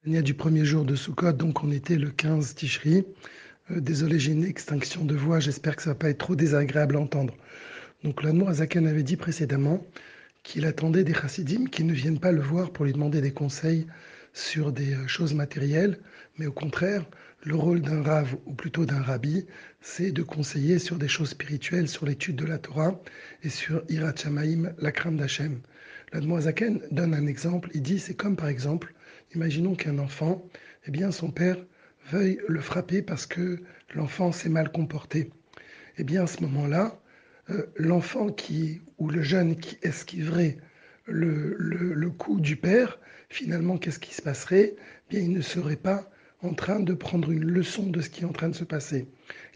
Tania du premier jour de Sukkot, donc on était le 15 Tishri. Désolé, j'ai une extinction de voix, j'espère que ça va pas être trop désagréable à entendre. Donc l'Admour Azaken avait dit précédemment qu'il attendait des chassidim qui ne viennent pas le voir pour lui demander des conseils sur des choses matérielles, mais au contraire, le rôle d'un rave, ou plutôt d'un rabbi, c'est de conseiller sur des choses spirituelles, sur l'étude de la Torah et sur Hirat Shamaim, la crainte d'Hachem. L'Admour Azaken donne un exemple, il dit c'est comme par exemple, imaginons qu'un enfant, eh bien son père veuille le frapper parce que l'enfant s'est mal comporté. Eh bien à ce moment-là, l'enfant ou le jeune qui esquiverait le coup du père, finalement, qu'est-ce qui se passerait? Eh bien, il ne serait pas en train de prendre une leçon de ce qui est en train de se passer.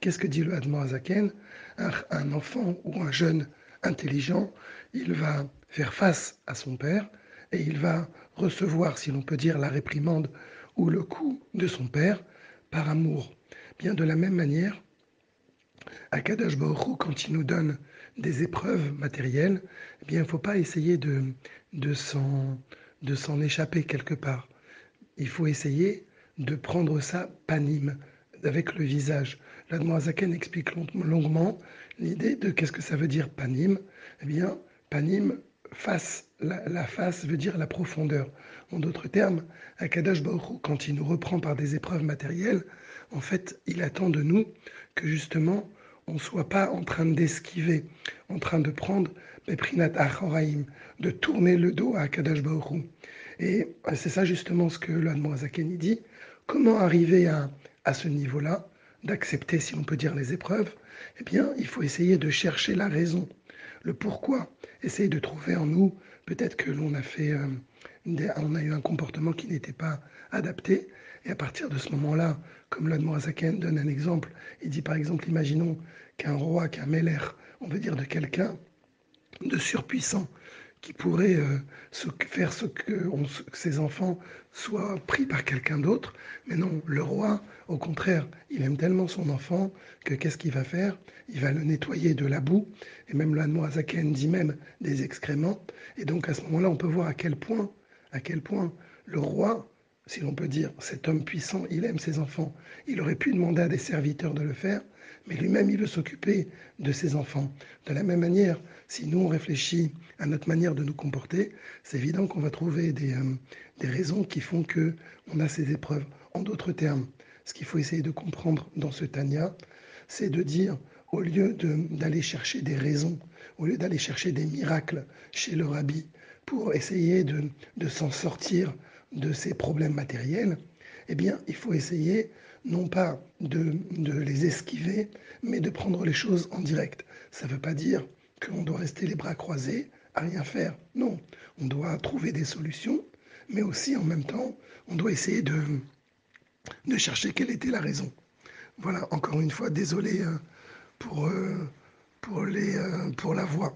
Qu'est-ce que dit le Admor Azaken? Un enfant ou un jeune intelligent, il va faire face à son père et il va recevoir, si l'on peut dire, la réprimande ou le coup de son père par amour. Bien de la même manière, Akadosh Baruch Hu, quand il nous donne des épreuves matérielles, eh bien, il ne faut pas essayer de s'en échapper quelque part. Il faut essayer de prendre ça panim, avec le visage. L'Admoazaken explique longuement l'idée de qu'est-ce que ça veut dire panim. Eh bien, panim, face. La face veut dire la profondeur. En d'autres termes, Akadosh Baruch Hu, quand il nous reprend par des épreuves matérielles, en fait, il attend de nous que justement, on ne soit pas en train d'esquiver, en train de prendre Beprinat Achoraim, de tourner le dos à Akadosh Baruch Hu. Et c'est ça justement ce que l'Admoazaken dit. Comment arriver à ce niveau-là, d'accepter, si on peut dire, les épreuves? Eh bien, il faut essayer de chercher la raison, le pourquoi. Essayer de trouver en nous, peut-être que l'on a on a eu un comportement qui n'était pas adapté. Et à partir de ce moment-là, comme l'Admoazaken donne un exemple, il dit par exemple, imaginons qu'un roi, qu'un Meller, on veut dire de quelqu'un de surpuissant, qui pourrait faire que ses enfants soient pris par quelqu'un d'autre. Mais non, le roi, au contraire, il aime tellement son enfant que qu'est-ce qu'il va faire? Il va le nettoyer de la boue, et même l'Admoazaken dit même des excréments. Et donc à ce moment-là, on peut voir à quel point le roi, si l'on peut dire, cet homme puissant, il aime ses enfants. Il aurait pu demander à des serviteurs de le faire, mais lui-même, il veut s'occuper de ses enfants. De la même manière, si nous, on réfléchit à notre manière de nous comporter, c'est évident qu'on va trouver des raisons qui font que on a ces épreuves. En d'autres termes, ce qu'il faut essayer de comprendre dans ce Tanya, c'est de dire, au lieu d'aller chercher des raisons, au lieu d'aller chercher des miracles chez le rabbi pour essayer de s'en sortir de ces problèmes matériels, eh bien, il faut essayer non pas de les esquiver, mais de prendre les choses en direct. Ça ne veut pas dire qu'on doit rester les bras croisés à rien faire. Non, on doit trouver des solutions, mais aussi en même temps, on doit essayer de chercher quelle était la raison. Voilà, encore une fois, désolé pour la voix.